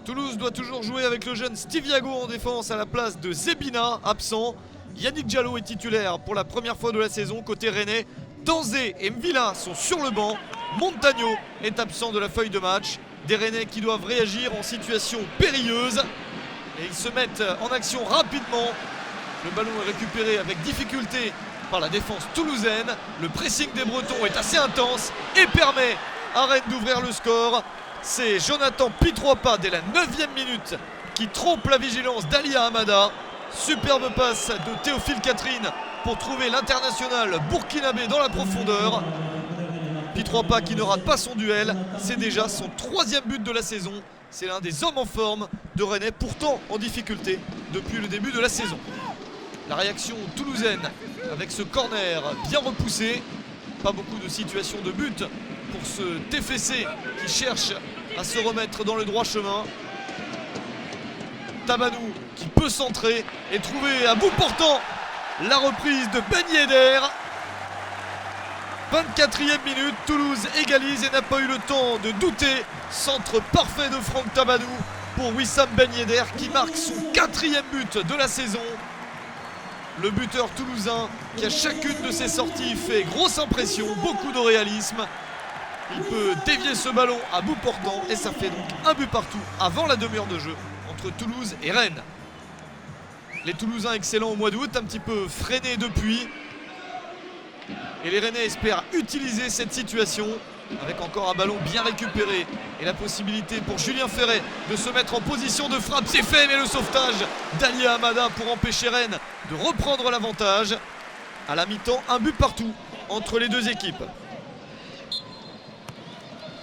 Toulouse doit toujours jouer avec le jeune Stiviago en défense à la place de Zebina, absent. Yannick Diallo est titulaire pour la première fois de la saison côté rennais. Danzé et Mvila sont sur le banc. Montagno est absent de la feuille de match. Des Rennais qui doivent réagir en situation périlleuse. Et ils se mettent en action rapidement. Le ballon est récupéré avec difficulté par la défense toulousaine. Le pressing des Bretons est assez intense et permet à Rennes d'ouvrir le score. C'est Jonathan Pitroipa dès la 9e minute qui trompe la vigilance d'Alia Hamada. Superbe passe de Théophile Catherine pour trouver l'international burkinabé dans la profondeur. Pitroipa qui ne rate pas son duel, c'est déjà son 3e but de la saison. C'est l'un des hommes en forme de Rennais, pourtant en difficulté depuis le début de la saison. La réaction toulousaine avec ce corner bien repoussé. Pas beaucoup de situations de but pour ce TFC qui cherche à se remettre dans le droit chemin. Tabanou qui peut centrer et trouver à bout portant la reprise de Ben Yedder. 24e minute, Toulouse égalise et n'a pas eu le temps de douter. Centre parfait de Franck Tabanou pour Wissam Ben Yedder qui marque son 4e but de la saison. Le buteur toulousain qui à chacune de ses sorties fait grosse impression, beaucoup de réalisme. Il peut dévier ce ballon à bout portant et ça fait donc un but partout avant la demi-heure de jeu entre Toulouse et Rennes. Les Toulousains excellents au mois d'août, un petit peu freinés depuis. Et les Rennais espèrent utiliser cette situation avec encore un ballon bien récupéré et la possibilité pour Julien Ferret de se mettre en position de frappe. C'est fait, mais le sauvetage d'Alia Hamada pour empêcher Rennes de reprendre l'avantage. À la mi-temps, un but partout entre les deux équipes.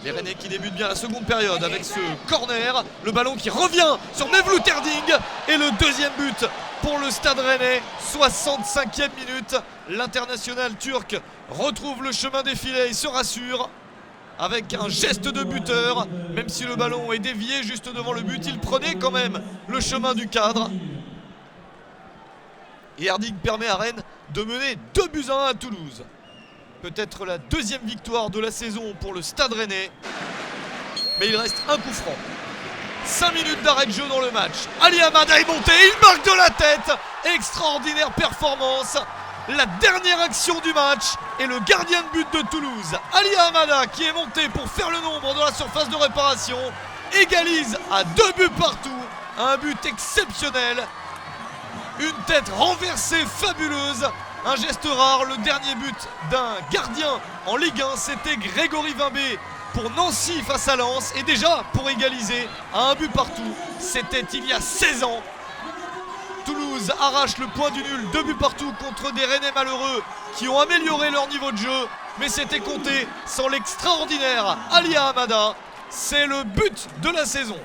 Les Rennais qui débutent bien la seconde période avec ce corner. Le ballon qui revient sur Mevlou Terding. Et le 2e but pour le Stade Rennais. 65e minute. L'international turc retrouve le chemin des filets et se rassure. Avec un geste de buteur. Même si le ballon est dévié juste devant le but, il prenait quand même le chemin du cadre. Et Erding permet à Rennes de mener 2-1 à Toulouse. Peut-être la 2e victoire de la saison pour le Stade Rennais. Mais il reste un coup franc. 5 minutes d'arrêt de jeu dans le match. Ali Hamada est monté, il marque de la tête. Extraordinaire performance. La dernière action du match. Et le gardien de but de Toulouse, Ali Hamada, qui est monté pour faire le nombre dans la surface de réparation, égalise à 2 buts partout. Un but exceptionnel. Une tête renversée fabuleuse. Un geste rare, le dernier but d'un gardien en Ligue 1, c'était Grégory Vimbé pour Nancy face à Lens. Et déjà pour égaliser à un but partout, c'était il y a 16 ans. Toulouse arrache le point du nul, 2 buts partout contre des Rennais malheureux qui ont amélioré leur niveau de jeu. Mais c'était compté sans l'extraordinaire Alia Hamada. C'est le but de la saison.